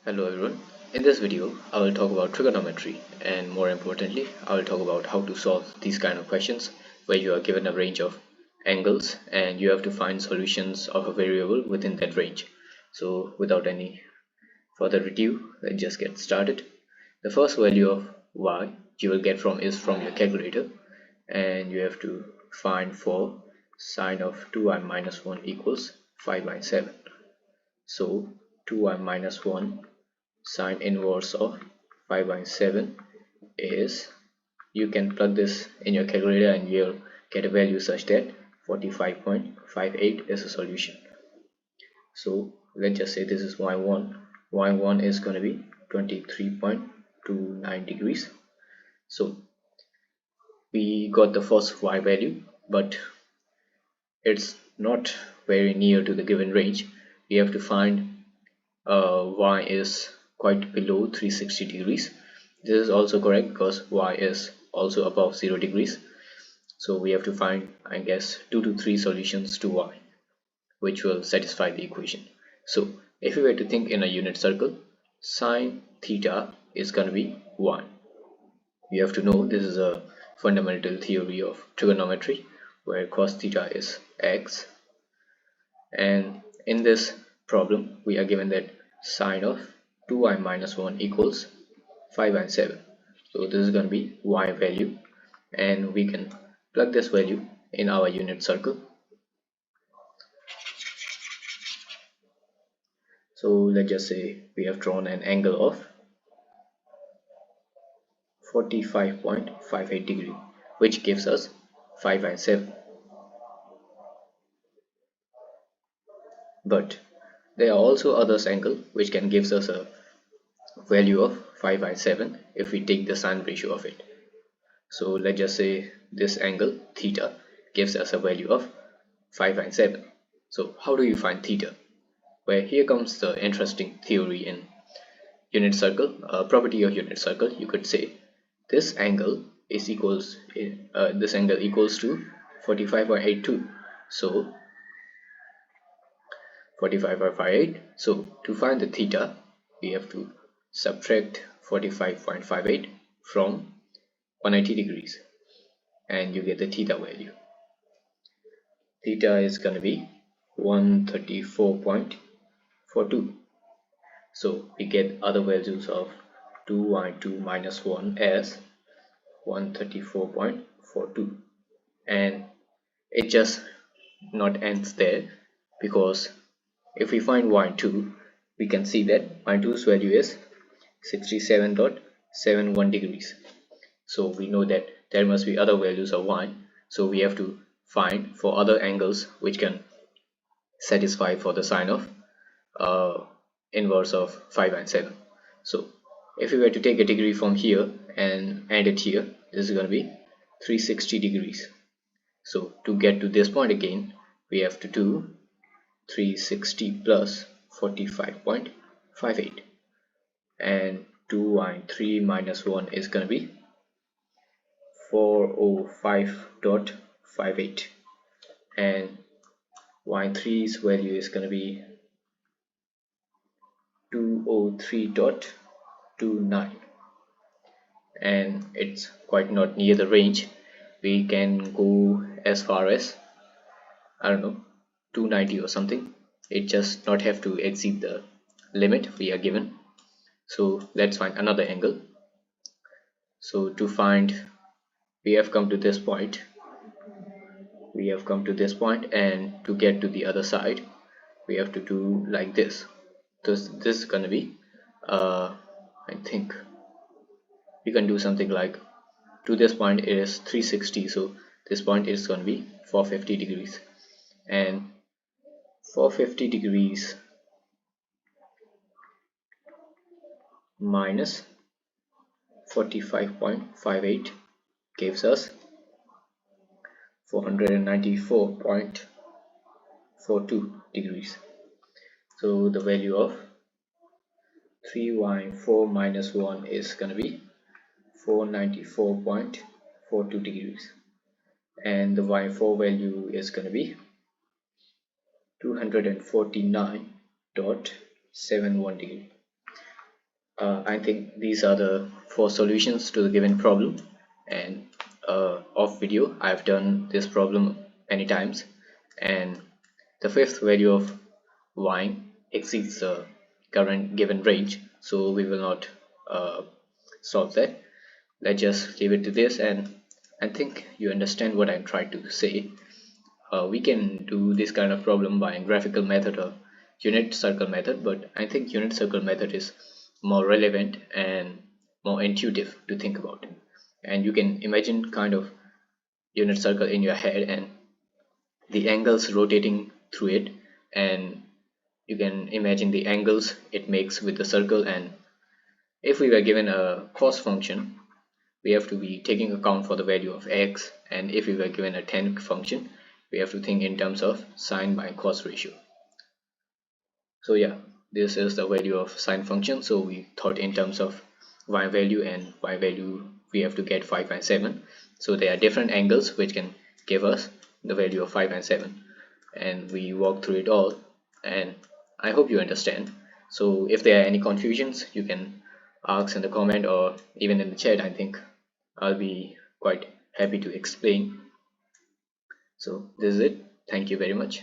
Hello everyone. In this video, I will talk about trigonometry and more importantly, I will talk about how to solve these kind of questions where you are given a range of angles and you have to find solutions of a variable within that range. So without any further ado, let's just get started. The first value of y you will get from your calculator, and you have to find for sine of 2y minus 1 equals 5 by 7. So 2y minus 1 sine inverse of 5 by 7 is, you can plug this in your calculator and you'll get a value such that 45.58 is a solution. So let's just say this is y1 is going to be 23.29 degrees. So we got the first y value, but it's not very near to the given range. We have to find y is quite below 360 degrees. This is also correct because y is also above 0 degrees. So we have to find, I guess, 2 to 3 solutions to y which will satisfy the equation. So if we were to think in a unit circle, sine theta is going to be 1. You have to know this is a fundamental theory of trigonometry where cos theta is x, and in this problem we are given that sine of 2y minus 1 equals 5 and 7. So this is going to be y value, and we can plug this value in our unit circle. So let's just say we have drawn an angle of 45.58 degree, which gives us 5 and 7. But there are also other angles which can give us a value of 5 and 7 if we take the sine ratio of it. So let's just say this angle theta gives us a value of 5 and 7. So how do you find theta? Well, here comes the interesting theory in unit circle, property of unit circle. You could say this angle is equals to 45.82. So 45.58. So to find the theta, we have to subtract 45.58 from 180 degrees, and you get the theta value. Theta is going to be 134.42. So we get other values of 2y2 minus 1 as 134.42, and it just not ends there, because if we find y2, we can see that y2's value is 67.71 degrees. So we know that there must be other values of y, so we have to find for other angles which can satisfy for the sine of inverse of 5 and 7. So if we were to take a degree from here and add it here, this is going to be 360 degrees. So to get to this point again, we have to do 360 plus 45.58, and 2y3 minus 1 is going to be 405.58, and y3's value is going to be 203.29, and it's quite not near the range. We can go as far as, I don't know, 290 or something. It just not have to exceed the limit we are given. So let's find another angle. So to find, we have come to this point, and to get to the other side we have to do like this. This is going to be I think we can do something like, to this point it is 360, so this point is going to be 450 degrees, and 450 degrees minus 45.58 gives us 494.42 degrees. So the value of 3y4 minus 1 is going to be 494.42 degrees, and the y4 value is going to be 249.71 degree. I think these are the four solutions to the given problem, and off video I've done this problem many times, and the fifth value of y exceeds the current given range, so we will not uh, solve that. Let's just leave it to this, and I think you understand what I'm trying to say. We can do this kind of problem by graphical method or unit circle method, but I think unit circle method is more relevant and more intuitive to think about. And you can imagine kind of unit circle in your head and the angles rotating through it, and you can imagine the angles it makes with the circle. And if we were given a cos function, we have to be taking account for the value of x, and if we were given a tan function, we have to think in terms of sine by cos ratio. So yeah, this is the value of sine function, so we thought in terms of y value, and y value we have to get 5 and 7. So there are different angles which can give us the value of 5 and 7, and we walk through it all, and I hope you understand. So if there are any confusions, you can ask in the comment or even in the chat. I think I'll be quite happy to explain. So this is it. Thank you very much.